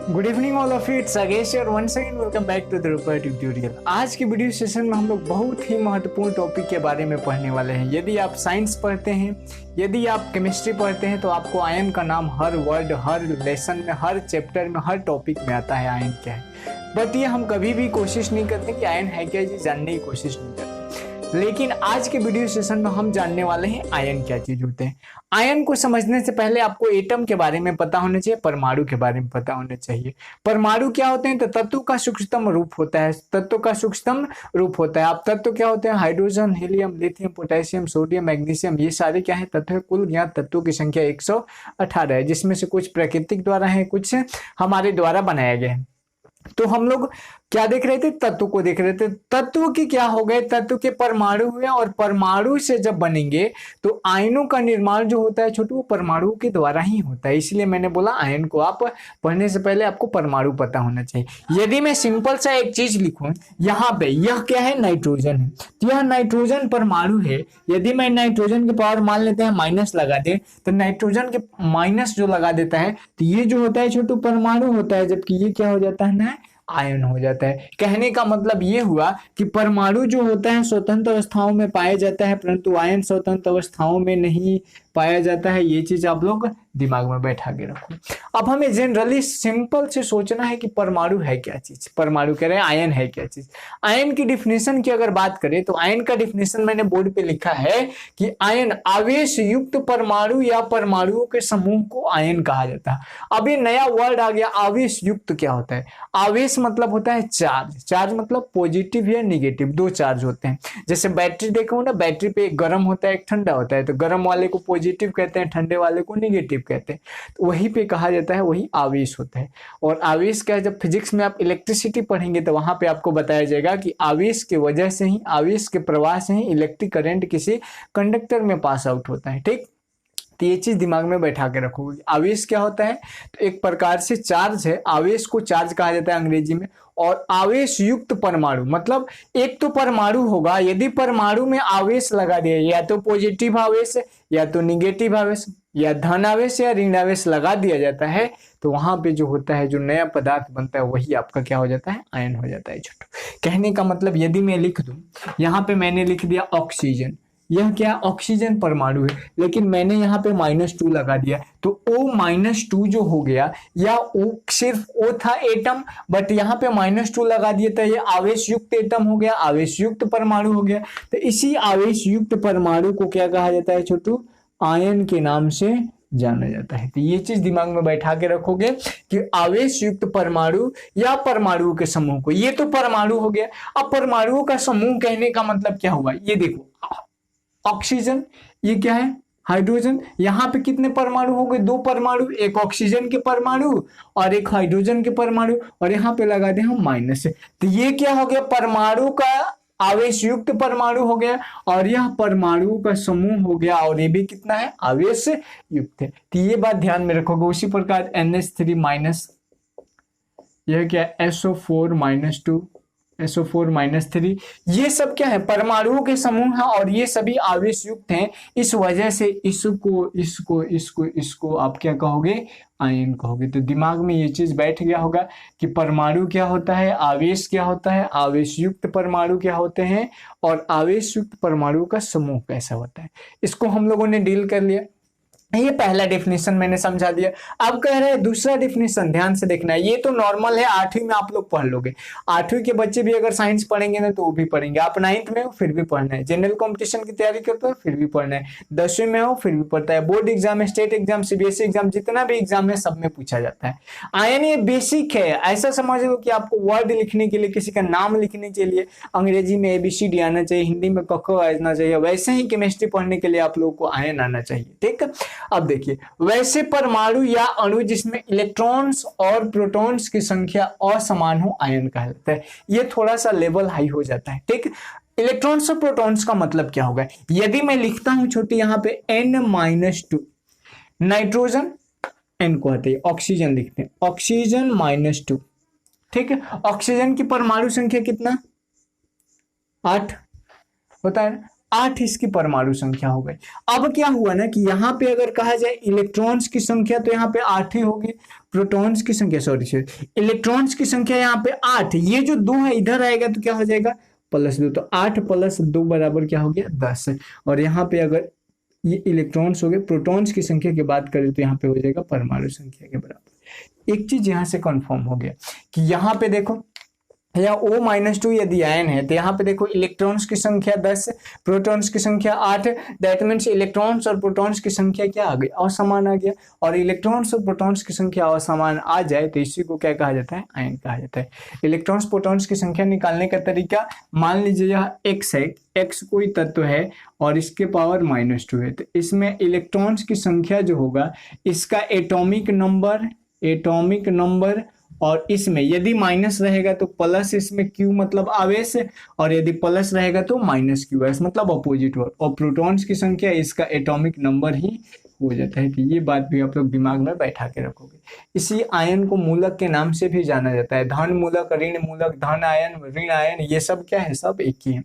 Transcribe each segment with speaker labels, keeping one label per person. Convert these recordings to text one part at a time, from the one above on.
Speaker 1: Good evening all of you, it's Agesh और once again welcome back to the Rupa tutorial. आज की video session में हम लोग बहुत ही महत्वपूर्ण टॉपिक के बारे में पढ़ने वाले हैं। यदि आप साइंस पढ़ते हैं, यदि आप केमिस्ट्री पढ़ते हैं तो आपको आयन का नाम हर वर्ड, हर लेसन में, हर चैप्टर में, हर टॉपिक में आता है आयन क्या है। बट ये हम कभी भी कोशिश नहीं करते कि आयन है क्या, ये जानने की कोशिश नहीं करते। लेकिन आज के वीडियो सेशन में हम जानने वाले हैं आयन क्या चीज होते हैं। आयन को समझने से पहले आपको एटम के बारे में पता होना चाहिए, परमाणु के बारे में पता होना चाहिए। परमाणु क्या होते हैं? तो तत्व का सूक्ष्मतम रूप होता है। तत्व का सूक्ष्मतम रूप होता है। अब तत्व क्या होते हैं? Hydrogen, helium, lithium, potassium, sodium, magnesium, ये सारे क्या है? तत्व। कुल ज्ञात तत्वों की संख्या 118 है, जिसमें से कुछ प्राकृतिक द्वारा है, कुछ हमारे द्वारा बनाया गया है। तो हम लोग क्या देख रहे थे? तत्व को देख रहे थे। तत्व की क्या हो गए? तत्व के परमाणु हुए, और परमाणु से जब बनेंगे तो आयनों का निर्माण जो होता है छोटू, वो परमाणु के द्वारा ही होता है। इसलिए मैंने बोला आयन को आप पढ़ने से पहले आपको परमाणु पता होना चाहिए। यदि मैं सिंपल सा एक चीज लिखूं यहाँ पे, यह क्या है? नाइट्रोजन है। तो यह नाइट्रोजन परमाणु है। यदि मैं नाइट्रोजन के पावर मान लेते हैं माइनस लगा दे, तो नाइट्रोजन के माइनस जो लगा देता है तो ये जो होता है छोटू परमाणु होता है, जबकि ये क्या हो जाता है ना? आयन हो जाता है। कहने का मतलब ये हुआ कि परमाणु जो होता है स्वतंत्र अवस्थाओं में पाया जाता है, परंतु आयन स्वतंत्र अवस्थाओं में नहीं पाया जाता है। ये चीज आप लोग दिमाग में बैठा के रखो। अब हमें जनरली सिंपल से सोचना है कि परमाणु है क्या चीज। परमाणु कह रहे हैं आयन है क्या चीज। आयन की डिफिनेशन की अगर बात करें तो आयन का डिफिनेशन मैंने बोर्ड पे लिखा है कि आयन आवेश युक्त परमाणु या परमाणुओं के समूह को आयन कहा जाता है। अब ये नया वर्ड आ गया, आवेश युक्त क्या होता है? आवेश मतलब होता है चार्ज। चार्ज मतलब पॉजिटिव या निगेटिव, दो चार्ज होते हैं। जैसे बैटरी देखो ना, बैटरी पे एक गर्म होता है, एक ठंडा होता है। तो गर्म वाले को पॉजिटिव कहते हैं, ठंडे वाले को निगेटिव कहते हैं। तो वही पे कहा जाता है, वही आवेश होता है। और आवेश क्या है? जब फिजिक्स में आप इलेक्ट्रिसिटी पढ़ेंगे तो वहां पे आपको बताया जाएगा कि आवेश की वजह से ही, आवेश के प्रवाह से ही इलेक्ट्रिक करंट किसी कंडक्टर में पास आउट होता है। ठीक, तो ये चीज दिमाग में बैठा के रखोगे। आवेश क्या होता है? तो एक प्रकार से चार्ज है। आवेश को चार्ज कहा जाता है अंग्रेजी में। और आवेश युक्त परमाणु मतलब एक तो परमाणु होगा, यदि परमाणु में आवेश लगा दिया, या तो पॉजिटिव आवेश या तो निगेटिव आवेश या धन आवेश या ऋण आवेश लगा दिया जाता है, तो वहां पे जो होता है, जो नया पदार्थ बनता है, वही आपका क्या हो जाता है? आयन हो जाता है छोटू। कहने का मतलब यदि मैं लिख दूं, यहाँ पे मैंने लिख दिया ऑक्सीजन, यह क्या? ऑक्सीजन परमाणु है। लेकिन मैंने यहाँ पे -2 लगा दिया, तो O-2 जो हो गया, या O सिर्फ O था एटम, बट यहाँ पे -2 लगा दिया तो ये आवेश युक्त एटम हो गया, आवेश युक्त परमाणु हो गया। तो इसी आवेश युक्त परमाणु को क्या कहा जाता है छोटू? आयन के नाम से जाना जाता है। तो ये चीज दिमाग में बैठा के रखोगे कि आवेश युक्त परमाणु या परमाणु के समूह को, ये तो परमाणु हो गया। अब परमाणुओं का समूह कहने का मतलब क्या हुआ? ये देखो, ऑक्सीजन, ये क्या है? हाइड्रोजन। यहां पे कितने परमाणु हो गए? 2 परमाणु, एक ऑक्सीजन के परमाणु और एक हाइड्रोजन के परमाणु, और यहां पे लगा दे हम माइनस। तो ये क्या हो गया? परमाणु का आवेश युक्त परमाणु हो गया, और यह परमाणु का समूह हो गया, और ये भी कितना है? आवेश युक्त है। तो ये बात ध्यान में रखोगे। उसी प्रकार NH3 माइनस, यह क्या? SO4-2, SO4-3, ये सब क्या है? परमाणुओं के समूह हैं, और ये सभी आवेश युक्त हैं। इस वजह से इसको आप क्या कहोगे? आयन कहोगे। तो दिमाग में ये चीज बैठ गया होगा कि परमाणु क्या होता है, आवेश क्या होता है, आवेश युक्त परमाणु क्या होते हैं, और आवेश युक्त परमाणु का समूह कैसा होता है। इसको हम लोगों ने डील कर लिया। ये पहला डिफिनेशन मैंने समझा दिया। अब कह रहे हैं दूसरा डिफिनेशन, ध्यान से देखना है। ये तो नॉर्मल है, 8वीं में आप लोग पढ़ लोगे। 8वीं के बच्चे भी अगर साइंस पढ़ेंगे ना तो वो भी पढ़ेंगे। आप 9th में हो फिर भी पढ़ना है, जनरल कंपटीशन की तैयारी करते हो फिर भी पढ़ना है, 10वीं में हो फिर भी पढ़ता है। Board exam, state exam, CBSE exam, जितना भी एग्जाम है सब में पूछा जाता है। आयन ये बेसिक है। ऐसा समझ लो कि आपको वर्ड लिखने के लिए, किसी का नाम लिखने के लिए अंग्रेजी में ABCD आना चाहिए, हिंदी में क ख आना चाहिए, वैसे ही केमिस्ट्री पढ़ने के लिए आप लोगों को आयन आना चाहिए। ठीक है, अब देखिए, वैसे परमाणु या अणु जिसमें इलेक्ट्रॉन्स और प्रोटॉन्स की संख्या असमान हो, आयन कहलाता है। ये थोड़ा सा लेवल हाई हो जाता है। ठीक, इलेक्ट्रॉन्स और प्रोटॉन्स का मतलब क्या होगा? यदि मैं लिखता हूं छोटी यहां पे N-2, नाइट्रोजन N को हटाइए, ऑक्सीजन लिखते हैं, ऑक्सीजन -2। ठीक है, ऑक्सीजन की परमाणु संख्या कितना? 8 होता है। 8 इसकी परमाणु संख्या हो गई। अब क्या हुआ ना कि यहाँ पे अगर कहा जाए इलेक्ट्रॉन्स की संख्या तो यहाँ पे 8 ही होगी, प्रोटॉन्स की संख्या सॉरी इलेक्ट्रॉन्स की संख्या यहाँ पे 8, ये जो 2 है इधर आएगा तो क्या हो जाएगा +2, तो 8 + 2 बराबर क्या हो गया 10। और यहाँ पे अगर ये इलेक्ट्रॉन्स हो गए, प्रोटॉन्स की संख्या की बात करें तो यहाँ पे हो जाएगा परमाणु संख्या के बराबर। एक चीज यहाँ से कंफर्म हो गया कि यहाँ पे देखो या O-2 यदि आयन है तो यहाँ पे देखो इलेक्ट्रॉन्स की संख्या 10, प्रोटॉन्स की संख्या 8, दैट मीन्स इलेक्ट्रॉन्स और प्रोटॉन्स की संख्या क्या आ गई असमान आ गया। और इलेक्ट्रॉन्स और प्रोटॉन्स की संख्या असमान आ जाए तो इसी को क्या कहा जाता है आयन कहा जाता है। इलेक्ट्रॉन्स प्रोटॉन्स की संख्या निकालने का तरीका, मान लीजिए यह x है, x कोई तत्व है और इसके पावर -2 है, तो इसमें इलेक्ट्रॉन्स की संख्या जो होगा इसका एटॉमिक नंबर और इसमें यदि माइनस रहेगा तो प्लस, इसमें Q मतलब आवेश, और यदि प्लस रहेगा तो -QS मतलब अपोजिट वर्ड, और प्रोटॉन्स की संख्या इसका एटॉमिक नंबर ही हो जाता है। कि ये बात भी आप लोग दिमाग में बैठा के रखोगे। इसी आयन को मूलक के नाम से भी जाना जाता है, धन मूलक, ऋण मूलक, धन आयन, ऋण आयन, ये सब क्या है सब एक ही है।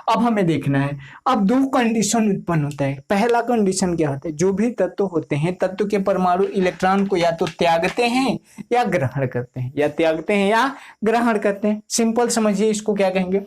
Speaker 1: अब हमें देखना है, अब 2 कंडीशन उत्पन्न होता है। पहला कंडीशन क्या होता है, जो भी तत्व होते हैं तत्व के परमाणु इलेक्ट्रॉन को या तो त्यागते हैं या ग्रहण करते हैं, या त्यागते हैं या ग्रहण करते हैं। सिंपल समझिए इसको क्या कहेंगे,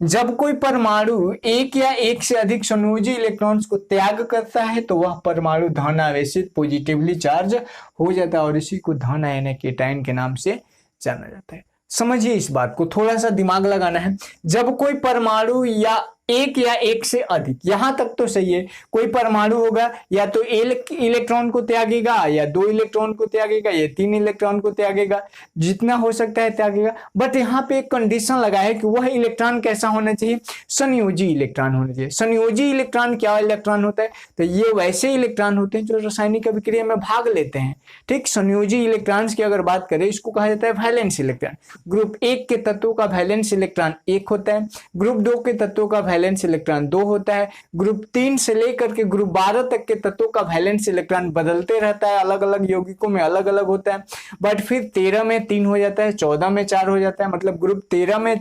Speaker 1: जब कोई परमाणु एक या एक से अधिक संयोजी इलेक्ट्रॉन्स को त्याग करता है तो वह परमाणु धन आवेशित पॉजिटिवली चार्ज हो जाता है और इसी को धन आयन केटायन के नाम से जाना जाता है। समझिए इस बात को, थोड़ा सा दिमाग लगाना है। जब कोई परमाणु या एक से अधिक, यहां तक तो सही है, कोई परमाणु होगा या तो एक इलेक्ट्रॉन को त्यागेगा या 2 इलेक्ट्रॉन को त्यागेगा या 3 इलेक्ट्रॉन को त्यागेगा, जितना हो सकता है त्यागेगा। बट यहाँ पे एक कंडीशन लगा है कि वह इलेक्ट्रॉन कैसा होना चाहिए, संयोजी इलेक्ट्रॉन होना चाहिए। संयोजी इलेक्ट्रॉन क्या इलेक्ट्रॉन होता है, तो ये वैसे इलेक्ट्रॉन होते हैं जो रासायनिक अभिक्रिया में भाग लेते हैं। ठीक, संयोजी इलेक्ट्रॉन्स की अगर बात करें इसको कहा जाता है वैलेंस इलेक्ट्रॉन। ग्रुप 1 के तत्वों का वैलेंस इलेक्ट्रॉन 1 होता है, ग्रुप 2 के तत्वों का वैलेंस इलेक्ट्रॉन 2 होता है, ग्रुप 3 से लेकर के ग्रुप 12 तक के तत्वों का वैलेंस इलेक्ट्रॉन बदलते रहता है, अलग अलग यौगिकों में अलग अलग होता है। बट फिर 13 में 3 हो जाता है, 14 में 4 हो जाता है, मतलब ग्रुप 13 में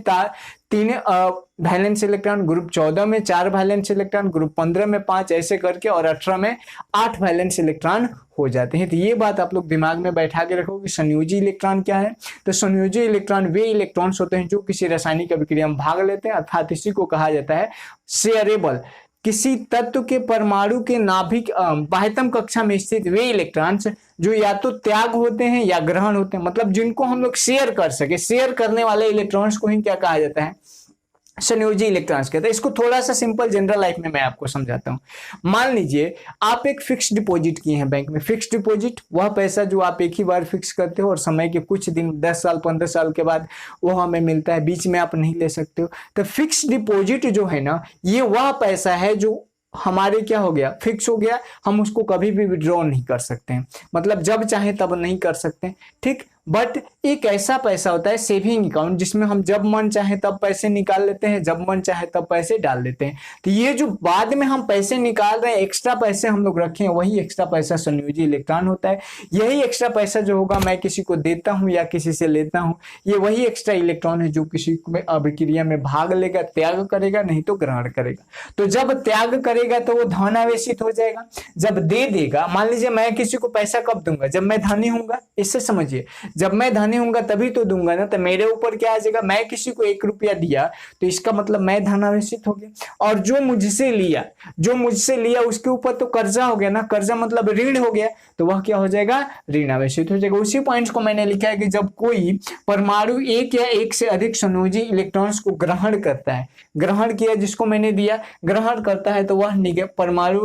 Speaker 1: 3 वैलेंस इलेक्ट्रॉन, ग्रुप 14 में 4 वैलेंस इलेक्ट्रॉन, ग्रुप 15 में 5, ऐसे करके, और 18 में 8 वैलेंस इलेक्ट्रॉन हो जाते हैं। तो ये बात आप लोग दिमाग में बैठा के रखो कि संयोजी इलेक्ट्रॉन क्या है। तो संयोजी इलेक्ट्रॉन वे इलेक्ट्रॉन्स होते हैं जो किसी रासायनिक अभिक्रिया में भाग लेते हैं, अर्थात इसी को कहा जाता है शेयरेबल। किसी तत्व के परमाणु के नाभिक बाह्यतम कक्षा में स्थित वे इलेक्ट्रॉन्स जो या तो त्याग होते हैं या ग्रहण होते हैं, मतलब जिनको हम लोग शेयर कर सके, शेयर करने वाले इलेक्ट्रॉन्स को ही क्या कहा जाता है, संयोजी इलेक्ट्रॉन्स कहते हैं। इसको थोड़ा सा सिंपल जनरल लाइफ में मैं आपको समझाता हूं। मान लीजिए आप एक फिक्स डिपॉजिट किए हैं बैंक में। फिक्स डिपॉजिट वह पैसा जो आप एक ही बार फिक्स करते हो और समय के कुछ दिन 10 साल 15 साल के बाद वो हमें मिलता है, बीच में आप नहीं ले सकते हो। तो फिक्स डिपॉजिट जो है ना, ये वह पैसा है जो हमारे क्या हो गया, फिक्स हो गया, हम उसको कभी भी विड्रॉ नहीं कर सकते हैं, मतलब जब चाहे तब नहीं कर सकते। ठीक, बट एक ऐसा पैसा होता है सेविंग अकाउंट जिसमें हम जब मन चाहे तब पैसे निकाल लेते हैं, जब मन चाहे तब पैसे डाल लेते हैं। तो ये जो बाद में हम पैसे निकाल रहे हैं, एक्स्ट्रा पैसे हम लोग रखे हैं, वही एक्स्ट्रा पैसा संयोजी इलेक्ट्रॉन होता है। यही एक्स्ट्रा पैसा जो होगा मैं किसी को देता हूं या किसी से लेता हूं, ये वही एक्स्ट्रा इलेक्ट्रॉन है जो किसी में अभिक्रिया में भाग लेगा, त्याग करेगा, नहीं तो ग्रहण करेगा। तो जब त्याग करेगा तो वो धन आवेशित हो जाएगा, जब दे देगा, मान लीजिए मैं किसी को पैसा कब दूंगा, जब मैं धनी हूंगा। इससे समझिए, जब मैं धनी हूंगा तभी तो दूंगा ना, तो मेरे ऊपर क्या आ जाएगा, मैं किसी को 1 रुपया दिया तो इसका मतलब मैं धनावेशित हो गया। और जो मुझसे लिया उसके ऊपर तो कर्जा हो गया ना, कर्जा मतलब ऋण हो गया, तो वह क्या हो जाएगा, ऋण आवेशित हो जाएगा। उसी पॉइंट्स को मैंने लिखा है कि जब कोई परमाणु एक या एक से अधिक संयोजी इलेक्ट्रॉन्स को ग्रहण करता है, ग्रहण किया जिसको मैंने दिया, ग्रहण करता है तो वह परमाणु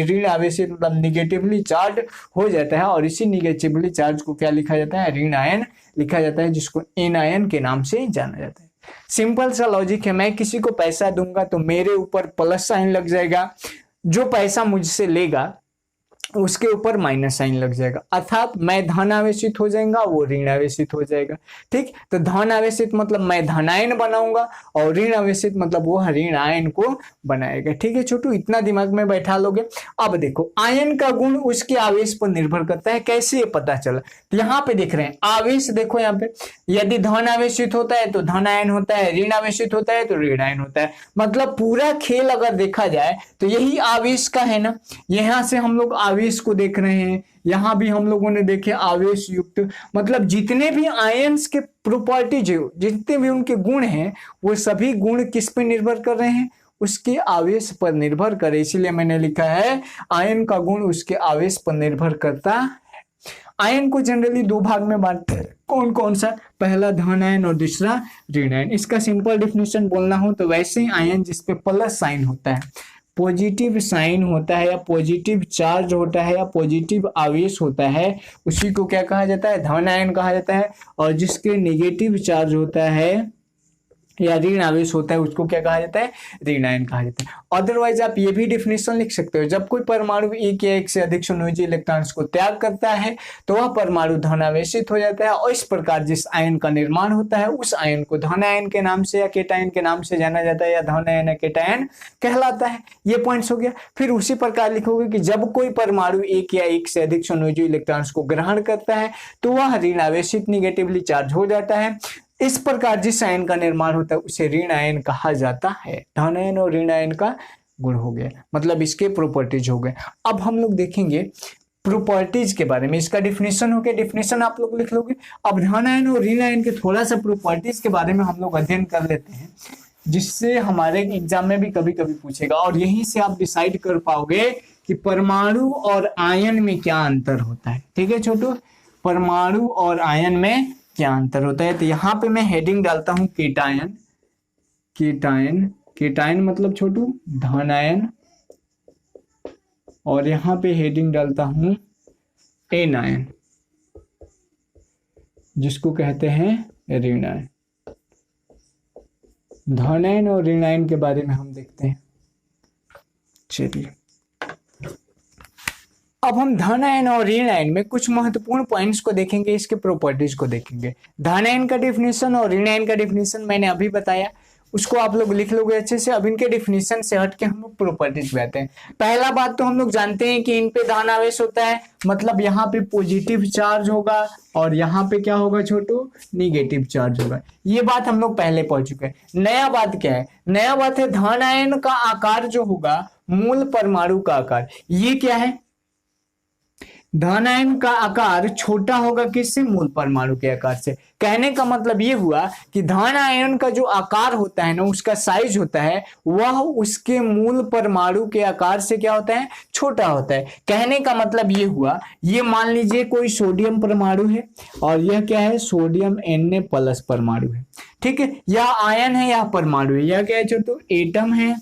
Speaker 1: ऋण आवेशित मतलब निगेटिवली चार्ज हो जाता है, और इसी निगेटिवली चार्ज को क्या लिखा जाता है, ऋण आयन लिखा जाता है, जिसको एनायन के नाम से जाना जाता है। सिंपल सा लॉजिक है, मैं किसी को पैसा दूंगा तो मेरे ऊपर प्लस साइन लग जाएगा, जो पैसा मुझसे लेगा उसके ऊपर माइनस साइन लग जाएगा, अर्थात मैं धन आवेशित हो जाएगा, वो ऋण आवेशित हो जाएगा। ठीक, तो धन आवेशित मतलब मैं धनायन बनाऊंगा और ऋण आवेशित मतलब वो ऋण आयन को बनाएगा। ठीक है छोटू, इतना दिमाग में बैठा लोगे। अब देखो आयन का गुण उसके आवेश पर निर्भर करता है, कैसे ये पता चला? तो यहाँ पे देख रहे हैं आवेश, देखो यहाँ पे यदि धन आवेशित होता है तो धन आयन होता है, ऋण आवेशित होता है तो ऋण आयन होता है। मतलब पूरा खेल अगर देखा जाए तो यही आवेश का है ना। यहाँ से हम लोग आवेश को देख रहे हैं, यहाँ भी हम लोगों ने देखे आवेश युक्त, मतलब जितने भी आयंस के प्रॉपर्टीज है, जितने भी उनके गुण हैं, वो सभी गुण किस पे निर्भर कर रहे हैं? उसके आवेश पर निर्भर करे। इसीलिए मैंने लिखा है आयन का गुण उसके आवेश पर निर्भर करता है। आयन को जनरली दो भाग में बांटते हैं, कौन कौन सा? पहला धन आयन और दूसरा ऋण आयन। इसका सिंपल डिफिनेशन बोलना हो तो वैसे ही आयन जिसपे प्लस साइन होता है, पॉजिटिव साइन होता है या पॉजिटिव चार्ज होता है या पॉजिटिव आवेश होता है, उसी को क्या कहा जाता है? धन आयन कहा जाता है। और जिसके नेगेटिव चार्ज होता है या ऋण आवेश होता है उसको क्या कहा जाता है? ऋण आयन कहा जाता है। अदरवाइज आप ये भी डिफिनेशन लिख सकते हो, जब कोई परमाणु एक या एक से अधिक संयोजी इलेक्ट्रॉन्स को त्याग करता है तो वह परमाणु धन आवेशित हो जाता है, और इस प्रकार जिस आयन का निर्माण होता है उस आयन को धन आयन के नाम से या केटायन के नाम से जाना जाता है, या धन आयन या केटायन कहलाता है। ये पॉइंट्स हो गया। फिर उसी प्रकार लिखोगे कि जब कोई परमाणु एक या एक से अधिक संयोजी इलेक्ट्रॉन्स को ग्रहण करता है तो वह ऋण आवेशित निगेटिवली चार्ज हो जाता है। इस प्रकार जिस आयन का निर्माण होता है उसे ऋण आयन कहा जाता है। धन आयन और ऋण आयन का गुण हो गया, मतलब इसके प्रॉपर्टीज हो गए। अब हम लोग देखेंगे प्रॉपर्टीज के बारे में, इसका डिफिनेशन हो गया, डिफिनेशन आप लोग लिख लोगे। अब धन आयन और ऋण आयन के थोड़ा सा प्रॉपर्टीज के बारे में हम लोग अध्ययन कर लेते हैं, जिससे हमारे एग्जाम में भी कभी कभी पूछेगा, और यहीं से आप डिसाइड कर पाओगे कि परमाणु और आयन में क्या अंतर होता है। ठीक है छोटू, परमाणु और आयन में क्या अंतर होता है। तो यहाँ पे मैं हेडिंग डालता हूं केटायन, केटायन, केटायन मतलब छोटू धन आयन, और यहाँ पे हेडिंग डालता हूं एन आयन, जिसको कहते हैं ऋण आयन। धन आयन और ऋण आयन के बारे में हम देखते हैं। चलिए अब हम धन आयन और ऋण आयन में कुछ महत्वपूर्ण पॉइंट्स को देखेंगे, इसके प्रॉपर्टीज को देखेंगे। धन आयन का डिफिनेशन और ऋण आयन का डिफिनेशन मैंने अभी बताया, उसको आप लोग लिख लोगे अच्छे से। अब इनके डिफिनेशन से हट के हम लोग प्रॉपर्टीज पे आते हैं। पहला बात तो हम लोग जानते हैं कि इन पे धन आवेश होता है, मतलब यहाँ पे पॉजिटिव चार्ज होगा और यहाँ पे क्या होगा छोटू? निगेटिव चार्ज होगा। ये बात हम लोग पहले पढ़ चुके हैं। नया बात क्या है? नया बात है धन आयन का आकार जो होगा मूल परमाणु का आकार। ये क्या है? धन आयन का आकार छोटा होगा किससे? मूल परमाणु के आकार से। कहने का मतलब ये हुआ कि धन आयन का जो आकार होता है ना, उसका साइज होता है, वह उसके मूल परमाणु के आकार से क्या होता है? छोटा होता है। कहने का मतलब ये हुआ, ये मान लीजिए कोई सोडियम परमाणु है और यह क्या है? सोडियम Na+ परमाणु है। ठीक है, यह आयन है, यह परमाणु है। यह क्या है छोटू? एटम है,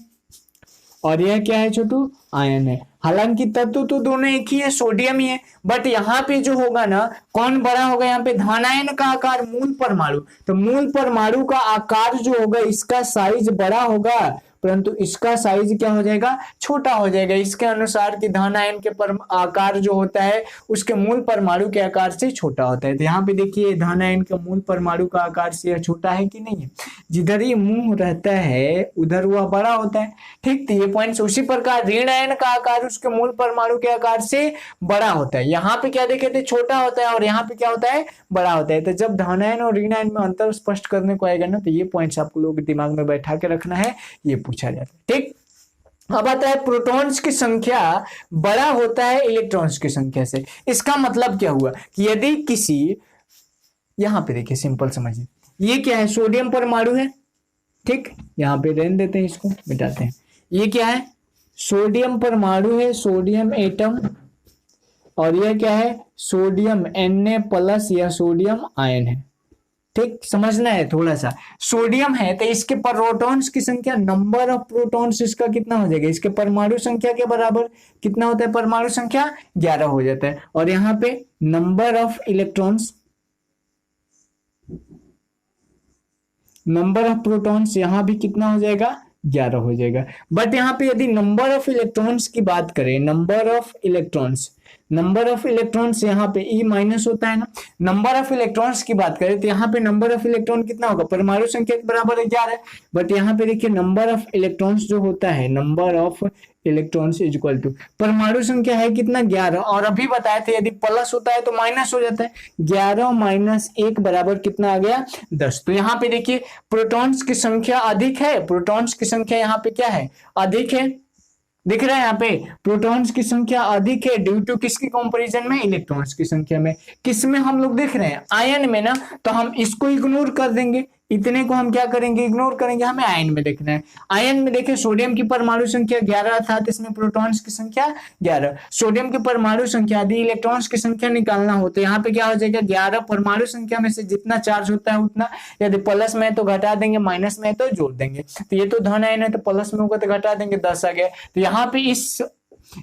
Speaker 1: और यह क्या है छोटू? आयन है। हालांकि तत्व तो दोनों एक ही है, सोडियम ही है, बट यहाँ पे जो होगा ना, कौन बड़ा होगा? यहाँ पे धन आयन का आकार, मूल परमाणु। तो मूल परमाणु का आकार जो होगा, इसका साइज बड़ा होगा, परंतु इसका साइज क्या हो जाएगा? छोटा हो जाएगा। इसके अनुसार कि धन आयन के आकार जो होता है उसके मूल परमाणु के आकार से छोटा होता है। तो यहाँ पे देखिए धन आयन के मूल परमाणु का आकार से छोटा है कि नहीं है? जिधर ये मुंह रहता है उधर वह बड़ा होता है। ठीक, तो ये पॉइंट्स। उसी प्रकार ऋण आयन का आकार उसके मूल परमाणु के आकार से बड़ा होता है। यहाँ पे क्या देखे थे? छोटा होता है, और यहाँ पे क्या होता है? बड़ा होता है। तो जब धन आयन और ऋण आयन में अंतर स्पष्ट करने को आएगा ना, तो ये पॉइंट्स आप लोगों के दिमाग में बैठा के रखना है, ये पूछा जाता है। ठीक, अब आता है प्रोटॉन्स की संख्या बड़ा होता है इलेक्ट्रॉन्स की संख्या से। इसका मतलब क्या हुआ कि यदि किसी, यहां पे देखिए सिंपल समझिए, ये क्या है? सोडियम परमाणु है। ठीक, यहां पे रहने देते हैं, इसको मिटाते हैं। ये क्या है? सोडियम परमाणु है, सोडियम एटम, और यह क्या है? सोडियम Na+ या सोडियम आयन है। ठीक, समझना है थोड़ा सा। सोडियम है तो इसके प्रोटॉन्स की संख्या, नंबर ऑफ प्रोटॉन्स इसका कितना हो जाएगा? इसके परमाणु संख्या के बराबर कितना होता है? परमाणु संख्या 11 हो जाता है। और यहाँ पे number of electrons, number of protons यहाँ भी कितना हो जाएगा? 11 हो जाएगा। बट यहाँ पे यदि नंबर ऑफ इलेक्ट्रॉन्स की बात करें, number of electrons, number of electrons यहाँ पे ई माइनस होता है ना। नंबर ऑफ इलेक्ट्रॉन्स की बात करें तो यहाँ पे नंबर ऑफ इलेक्ट्रॉन कितना होगा, परमाणु संख्या के बराबर 11 है। बट यहाँ पे देखिए नंबर ऑफ इलेक्ट्रॉन्स जो होता है, number of electrons is equal to परमाणु संख्या है कितना, 11। और अभी बताए थे यदि प्लस होता है तो माइनस हो जाता है। 11 माइनस 1 बराबर कितना आ गया, 10। तो यहाँ पे देखिए प्रोटॉन्स की संख्या अधिक है, प्रोटॉन्स की संख्या यहाँ पे क्या है, अधिक है। दिख रहा है यहाँ पे प्रोटॉन्स की संख्या अधिक है ड्यू टू किसकी कंपैरिजन में, इलेक्ट्रॉन्स की संख्या में। किस में हम लोग देख रहे हैं, आयन में ना, तो हम इसको इग्नोर कर देंगे, इतने को हम क्या करेंगे, इग्नोर करेंगे, हमें आयन में देखना है। आयन में देखें सोडियम की परमाणु संख्या 11 अर्थात इसमें प्रोटॉन्स की संख्या 11। सोडियम की परमाणु संख्या यदि इलेक्ट्रॉन्स की संख्या निकालना हो तो यहाँ पे क्या हो जाएगा, 11 परमाणु संख्या में से जितना चार्ज होता है उतना, यदि प्लस में तो घटा देंगे, माइनस में तो जोड़ देंगे। तो ये तो धन आयन है तो प्लस में होगा तो घटा देंगे, 10 आ गया। तो यहाँ पे इस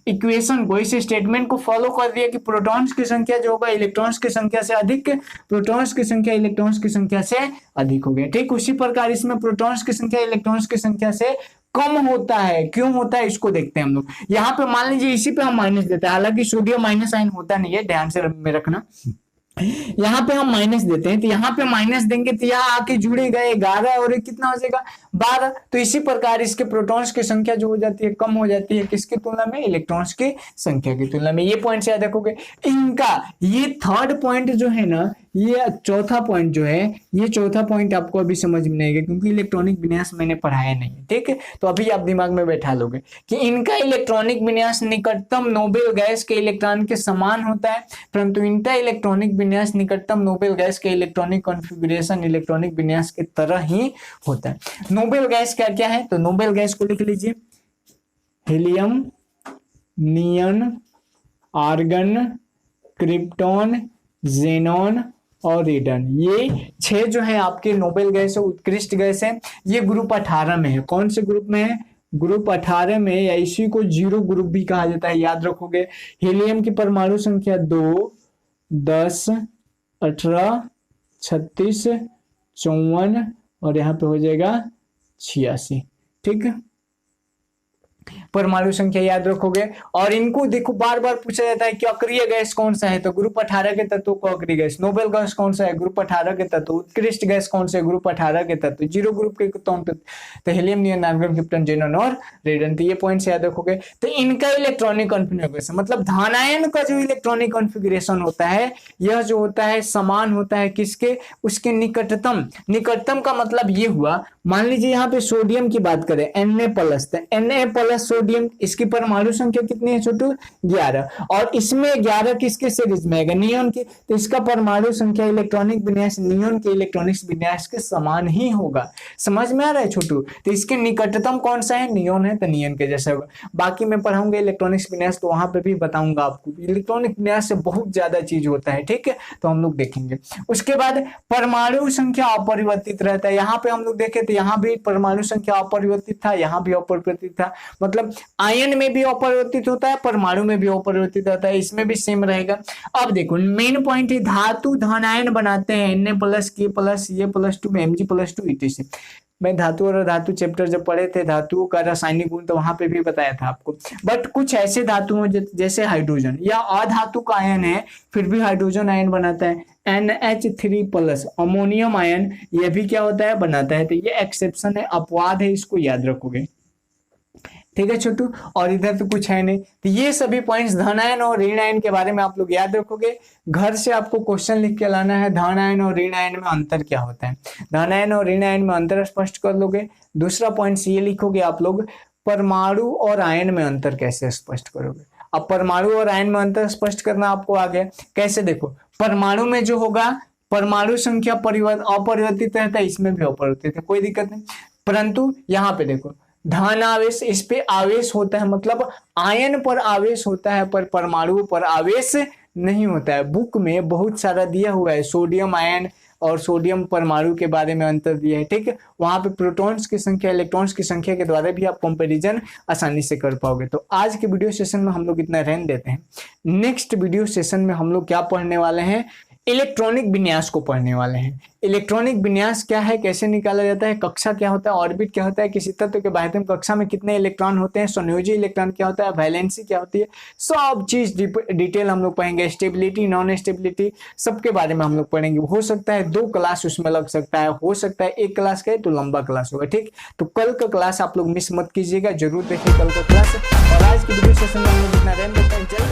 Speaker 1: इक्वेशन को, इस स्टेटमेंट को फॉलो कर दिया कि प्रोटॉन्स की संख्या जो होगा इलेक्ट्रॉन्स की संख्या से अधिक, प्रोटॉन्स की संख्या इलेक्ट्रॉन्स की संख्या से अधिक हो गया। ठीक उसी प्रकार इसमें प्रोटॉन्स की संख्या इलेक्ट्रॉन्स की संख्या से कम होता है। क्यों होता है इसको देखते हैं हम लोग। यहाँ पे मान लीजिए इसी पे हम माइनस देते हैं, हालांकि सोडियम माइनस आयन होता नहीं है, ध्यान से में रखना। यहाँ पे हम माइनस देते हैं तो यहाँ पे माइनस देंगे तो यहाँ आके जुड़ेगा 11 और कितना हो जाएगा 12। तो इसी प्रकार इसके प्रोटॉन्स की संख्या जो हो जाती है कम हो जाती है किसकी तुलना में, इलेक्ट्रॉन्स की संख्या की तुलना में। ये पॉइंट याद रखोगे। इनका ये थर्ड पॉइंट जो है ना, ये चौथा पॉइंट जो है, ये चौथा पॉइंट आपको अभी समझ में नहीं आएगा क्योंकि इलेक्ट्रॉनिक विन्यास मैंने पढ़ाया नहीं है। ठीक है, तो अभी आप दिमाग में बैठा लोगे कि इनका इलेक्ट्रॉनिक विन्यास निकटतम नोबेल गैस के इलेक्ट्रॉन के समान होता है, परंतु इनका इलेक्ट्रॉनिक विन्यास निकटतम नोबेल गैस के इलेक्ट्रॉनिक कॉन्फ़िगरेशन इलेक्ट्रॉनिक विन्यास की तरह ही होता है। नोबेल गैस क्या क्या है, तो नोबेल गैस को लिख लीजिए, हीलियम, नियन, आर्गन, क्रिप्टॉन, जेनॉन और रेडन। ये 6 जो है आपके नोबेल गैस है, उत्कृष्ट गैस है। ये ग्रुप 18 में है। कौन से ग्रुप में है, ग्रुप 18 में, या इसी को जीरो ग्रुप भी कहा जाता है, याद रखोगे। हीलियम की परमाणु संख्या 2, 10, 18, 36, 54 और यहाँ पे हो जाएगा 86। ठीक है, परमाणु संख्या याद रखोगे। और इनको देखो बार बार पूछा जाता है कि अक्रिय गैस कौन सा है, तो ग्रुप 18 के तत्व को अक्रिय गैस। नोबेल गैस कौन सा है, ग्रुप 18 के तत्व। उत्कृष्ट गैस कौन से, ग्रुप 18 के तत्व। जीरो ग्रुप के तो हीलियम, नियन, आर्गन, क्रिप्टन, जेनॉन और रेडन। तो ये पॉइंट्स याद रखोगे। तो इनका इलेक्ट्रॉनिक कॉन्फ़िगरेशन मतलब धनायन का जो इलेक्ट्रॉनिक कॉन्फ़िगरेशन होता है, यह जो होता है समान होता है किसके, उसके निकटतम। निकटतम का मतलब ये हुआ, मान लीजिए यहाँ पे सोडियम की बात करें Na+, तो Na+ सोडियम, इसकी परमाणु संख्या कितनी है छोटू, 11। और इसमें 11 किसके सीरीज में आएगा, नियॉन के। तो इसका परमाणु संख्या इलेक्ट्रॉनिक विन्यास नियॉन के इलेक्ट्रॉनिक विन्यास के समान ही होगा। समझ में आ रहा है छोटू। तो इसके निकटतम कौन सा है, नियॉन है, तो नियॉन के जैसा होगा। बाकी मैं पढ़ाऊंगा इलेक्ट्रॉनिक्स विन्यास तो वहां पे भी बताऊंगा आपको। इलेक्ट्रॉनिक विन्यास से बहुत ज्यादा चीज होता है। ठीक है, तो हम लोग देखेंगे। उसके बाद परमाणु संख्या अपरिवर्तित रहता है। यहाँ पे हम लोग देखे तो यहाँ भी परमाणु संख्या अपरिवर्तित था, यहाँ भी अपरिवर्तित था। मतलब आयन में भी अपरिवर्तित होता है, परमाणु में भी अपरिवर्तित होता है, इसमें भी सेम रहेगा। अब देखो मेन पॉइंट है, धातु धनायन बनाते हैं Na+, K+, Ca+2, Mg+2 etc। मैं धातु और धातु चैप्टर जब पढ़े थे, धातुओं का रासायनिक गुण, तो वहां पे भी बताया था आपको। बट कुछ ऐसे धातु जैसे हाइड्रोजन या अधातु का आयन है, फिर भी हाइड्रोजन आयन बनाता है। NH3+, अमोनियम आयन, यह भी क्या होता है, बनाता है। तो ये एक्सेप्शन है, अपवाद है, इसको याद रखोगे। ठीक है छोटू, और इधर तो कुछ है नहीं। तो ये सभी पॉइंट्स धनायन और ऋण आयन के बारे में आप लोग याद रखोगे। घर से आपको क्वेश्चन लिख के लाना है, धनायन और ऋण आयन में अंतर क्या होता है। धनायन और ऋण आयन में अंतर स्पष्ट कर लोगे। दूसरा पॉइंट ये लिखोगे आप लोग, परमाणु और आयन में अंतर कैसे स्पष्ट करोगे। अब परमाणु और आयन में अंतर स्पष्ट करना आपको आ गया। कैसे, देखो परमाणु में जो होगा, परमाणु संख्या अपरिवर्तित रहता है, इसमें भी अपरिवर्तित है, कोई दिक्कत नहीं। परंतु यहाँ पे देखो धन आवेश, इस पे आवेश होता है, मतलब आयन पर आवेश होता है पर परमाणु पर आवेश नहीं होता है। बुक में बहुत सारा दिया हुआ है, सोडियम आयन और सोडियम परमाणु के बारे में अंतर दिया है। ठीक है, वहां पे प्रोटॉन्स की संख्या इलेक्ट्रॉन्स की संख्या के द्वारा भी आप कंपैरिजन आसानी से कर पाओगे। तो आज के वीडियो सेशन में हम लोग इतना रहने देते हैं। नेक्स्ट वीडियो सेशन में हम लोग क्या पढ़ने वाले हैं, इलेक्ट्रॉनिक विन्यास को पढ़ने वाले हैं। इलेक्ट्रॉनिक विन्यास क्या है, कैसे निकाला जाता है, कक्षा क्या होता है, ऑर्बिट क्या होता है, किसी तत्व के बाह्यतम कक्षा में कितने इलेक्ट्रॉन होते हैं, संयोजी इलेक्ट्रॉन क्या होता है, वैलेंसी क्या होती है, सब चीज डिटेल हम लोग पढ़ेंगे। स्टेबिलिटी, नॉन स्टेबिलिटी, सबके बारे में हम लोग पढ़ेंगे। हो सकता है 2 क्लास उसमें लग सकता है, हो सकता है 1 क्लास का है तो लंबा क्लास होगा। ठीक, तो कल का क्लास आप लोग मिस मत कीजिएगा, जरूर देखिए कल का क्लास। और आज की वीडियो सेशन में हम लोग इतना रहने देते हैं।